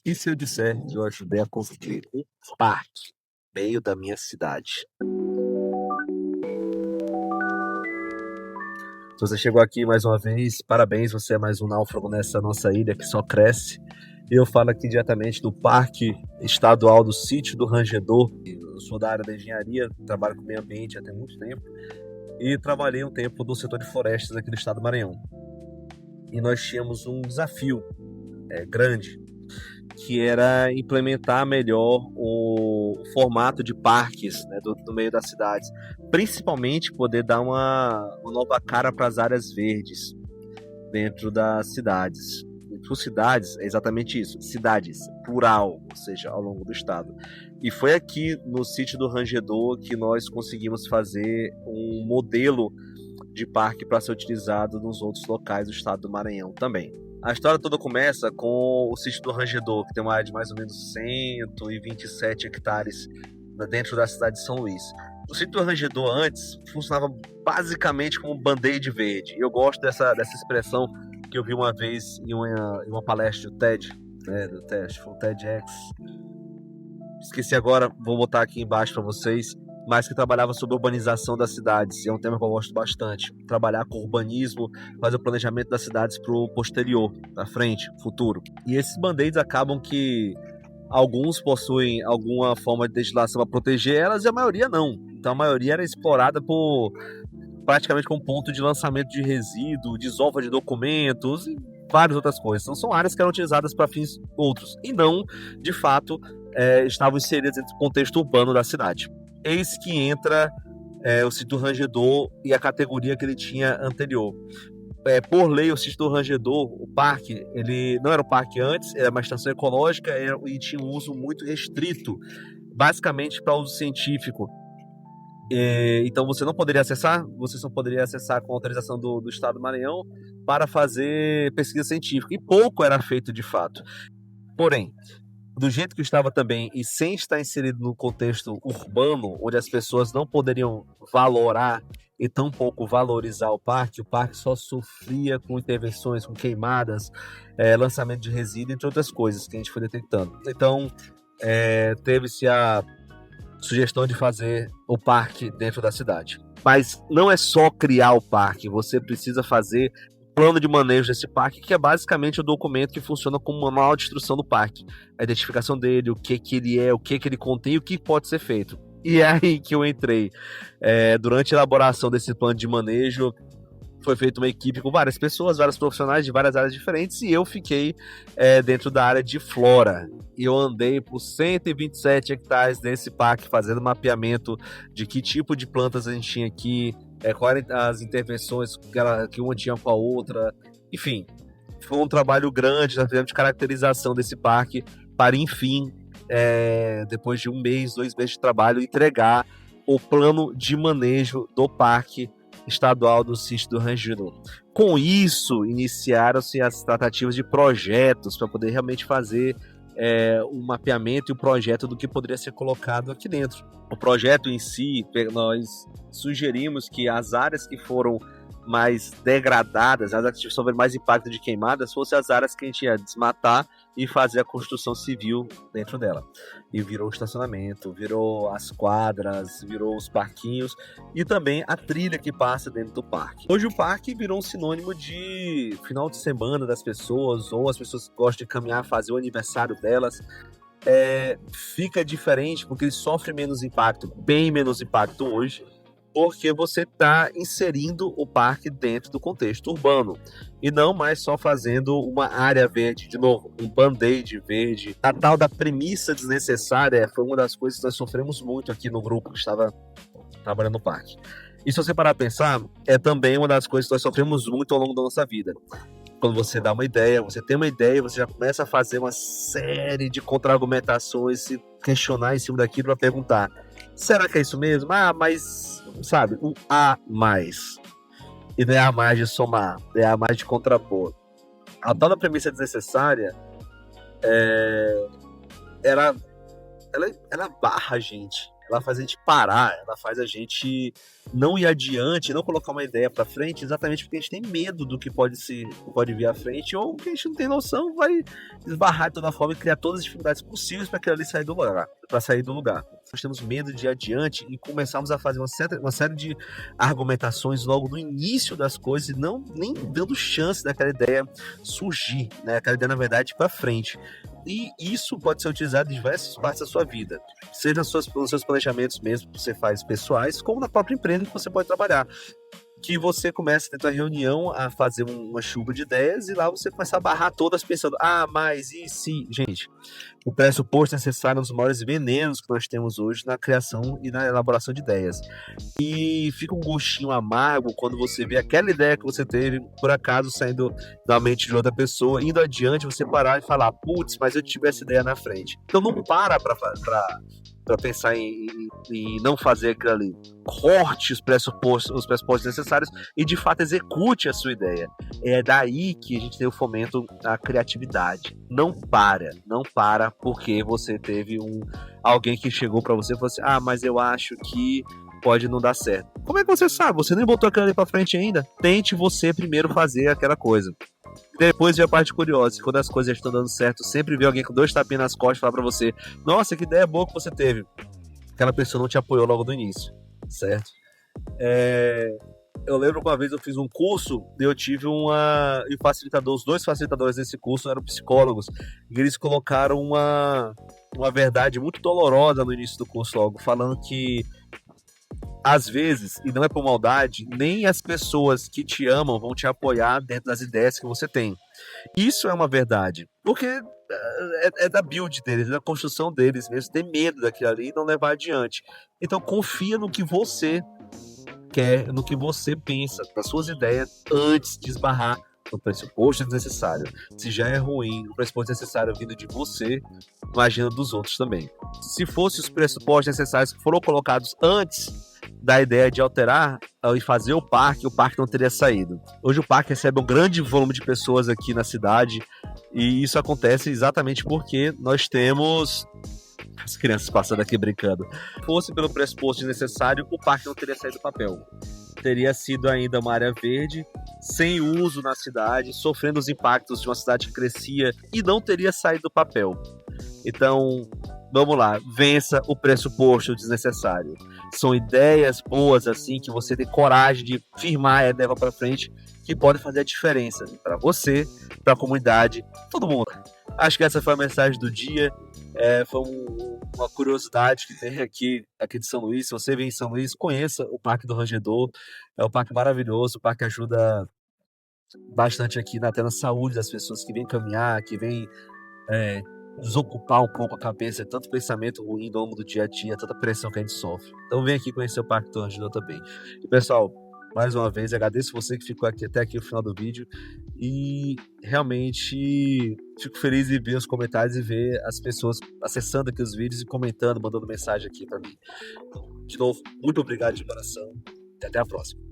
E se eu disser que eu ajudei a construir um parque no meio da minha cidade? Se você chegou aqui mais uma vez, parabéns, você é mais um náufrago nessa nossa ilha que só cresce. E eu falo aqui diretamente do Parque Estadual do Sítio do Rangedor. Eu sou da área da engenharia, trabalho com meio ambiente há tem muito tempo e trabalhei um tempo no setor de florestas aqui do estado do Maranhão. E nós tínhamos um desafio grande, que era implementar melhor o formato de parques, né, do meio das cidades, principalmente poder dar uma nova cara para as áreas verdes dentro das cidades. E por cidades, é exatamente isso, cidades, plural, ou seja, ao longo do estado. E foi aqui no sítio do Rangedor que nós conseguimos fazer um modelo de parque para ser utilizado nos outros locais do estado do Maranhão também. A história toda começa com o sítio do Rangedor, que tem uma área de mais ou menos 127 hectares dentro da cidade de São Luís. O sítio do Rangedor antes funcionava basicamente como um band-aid verde. Eu gosto dessa expressão que eu vi uma vez em uma palestra do TED, né, foi o TEDx. Esqueci agora, vou botar aqui embaixo para vocês, mas que trabalhava sobre a urbanização das cidades. E é um tema que eu gosto bastante. Trabalhar com urbanismo, fazer o planejamento das cidades para o posterior, para frente, futuro. E esses band-aids acabam que alguns possuem alguma forma de legislação para proteger elas e a maioria não. Então a maioria era explorada por praticamente como ponto de lançamento de resíduo, desova de documentos e várias outras coisas. Então são áreas que eram utilizadas para fins outros e não, de fato, estavam inseridas dentro do contexto urbano da cidade. Eis que entra o sítio do Rangedor e a categoria que ele tinha anterior. Por lei, o sítio do Rangedor, o parque, ele não era um parque antes, era uma estação ecológica e tinha um uso muito restrito, basicamente para uso científico. Então você só poderia acessar com autorização do Estado do Maranhão para fazer pesquisa científica, e pouco era feito de fato. Porém, do jeito que estava também, e sem estar inserido no contexto urbano, onde as pessoas não poderiam valorar e tampouco valorizar o parque só sofria com intervenções, com queimadas, lançamento de resíduo, entre outras coisas que a gente foi detectando. Então, teve-se a sugestão de fazer o parque dentro da cidade. Mas não é só criar o parque, você precisa fazer plano de manejo desse parque, que é basicamente o documento que funciona como manual de instrução do parque. A identificação dele, o que ele é, o que ele contém e o que pode ser feito. E é aí que eu entrei. Durante a elaboração desse plano de manejo, foi feita uma equipe com várias pessoas, vários profissionais de várias áreas diferentes, e eu fiquei dentro da área de flora. E eu andei por 127 hectares desse parque, fazendo mapeamento de que tipo de plantas a gente tinha aqui, quais eram as intervenções que uma tinha com a outra. Enfim, foi um trabalho grande, nós fizemos de caracterização desse parque para, enfim, depois de 1 mês, 2 meses de trabalho, entregar o plano de manejo do parque estadual do sítio do Rangedor. Com isso, iniciaram-se as tratativas de projetos para poder realmente fazer um mapeamento e o projeto do que poderia ser colocado aqui dentro. O projeto em si, nós sugerimos que as áreas que foram mais degradadas, as áreas que sofreram mais impacto de queimadas, fossem as áreas que a gente ia desmatar e fazer a construção civil dentro dela. E virou o estacionamento, virou as quadras, virou os parquinhos e também a trilha que passa dentro do parque. Hoje o parque virou um sinônimo de final de semana das pessoas, ou as pessoas que gostam de caminhar, fazer o aniversário delas. Fica diferente porque ele sofre menos impacto, bem menos impacto hoje, porque você está inserindo o parque dentro do contexto urbano e não mais só fazendo uma área verde, de novo, um band-aid verde. A tal da premissa desnecessária foi uma das coisas que nós sofremos muito aqui no grupo que estava trabalhando no parque. E se você parar a pensar, é também uma das coisas que nós sofremos muito ao longo da nossa vida. Quando você dá uma ideia, você tem uma ideia, você já começa a fazer uma série de contra-argumentações, se questionar em cima daquilo para perguntar: será que é isso mesmo? Mas, sabe, um A mais. E não é A mais de somar, é A mais de contrapor. A tal da premissa desnecessária, ela barra a gente. ela faz a gente parar, ela faz a gente não ir adiante, não colocar uma ideia para frente, exatamente porque a gente tem medo do que pode vir à frente, ou que a gente não tem noção, vai esbarrar de toda forma e criar todas as dificuldades possíveis para aquilo ali sair do lugar, para sair do lugar. Nós temos medo de ir adiante e começarmos a fazer uma série de argumentações logo no início das coisas, e não nem dando chance daquela ideia surgir, né? Aquela ideia, na verdade, para frente. E isso pode ser utilizado em diversas partes da sua vida, seja nos seus planejamentos mesmo que você faz pessoais, como na própria empresa que você pode trabalhar. Que você começa dentro da reunião a fazer uma chuva de ideias e lá você começa a barrar todas pensando, mas e se... Gente, o pressuposto necessário é um dos maiores venenos que nós temos hoje na criação e na elaboração de ideias. E fica um gostinho amargo quando você vê aquela ideia que você teve, por acaso, saindo da mente de outra pessoa, indo adiante, você parar e falar, putz, mas eu tive essa ideia na frente. Então não para pensar em não fazer aquilo ali. Corte os pressupostos necessários e de fato execute a sua ideia. É daí que a gente tem o fomento à criatividade. Não para porque você teve alguém que chegou para você e falou assim, mas eu acho que pode não dar certo. Como é que você sabe? Você nem botou aquilo ali para frente ainda. Tente você primeiro fazer aquela coisa. Depois vem a parte curiosa, quando as coisas estão dando certo, sempre vê alguém com 2 tapinhas nas costas falar pra você, nossa, que ideia boa que você teve. Aquela pessoa não te apoiou logo no início, certo? Eu lembro que uma vez eu fiz um curso e eu tive os 2 facilitadores desse curso eram psicólogos, e eles colocaram uma verdade muito dolorosa no início do curso logo, falando que às vezes, e não é por maldade, nem as pessoas que te amam vão te apoiar dentro das ideias que você tem. Isso é uma verdade, porque é da build deles, da construção deles mesmo, ter medo daquilo ali e não levar adiante. Então confia no que você quer, no que você pensa, nas suas ideias, antes de esbarrar no pressuposto necessário. Se já é ruim o pressuposto necessário vindo de você, imagina dos outros também. Se fossem os pressupostos necessários que foram colocados antes da ideia de alterar e fazer o parque não teria saído. Hoje o parque recebe um grande volume de pessoas aqui na cidade e isso acontece exatamente porque nós temos as crianças passando aqui brincando. Se fosse pelo pressuposto necessário, o parque não teria saído do papel. Teria sido ainda uma área verde, sem uso na cidade, sofrendo os impactos de uma cidade que crescia e não teria saído do papel. Então, vamos lá, vença o pressuposto desnecessário. São ideias boas assim que você tem coragem de firmar e levar para frente que podem fazer a diferença para você, para a comunidade, todo mundo. Acho que essa foi a mensagem do dia. Foi uma curiosidade que tem aqui de São Luís. Se você vem em São Luís, conheça o Parque do Rangedor. É um parque maravilhoso, o parque ajuda bastante aqui até na saúde das pessoas que vêm caminhar, que vêm desocupar um pouco a cabeça, tanto pensamento ruim ao longo do dia a dia, tanta pressão que a gente sofre. Então vem aqui conhecer o Parque do Rangedor também. E pessoal, mais uma vez, agradeço você que ficou aqui até aqui no final do vídeo e realmente fico feliz em ver os comentários e ver as pessoas acessando aqui os vídeos e comentando, mandando mensagem aqui para mim. De novo, muito obrigado de coração e até a próxima.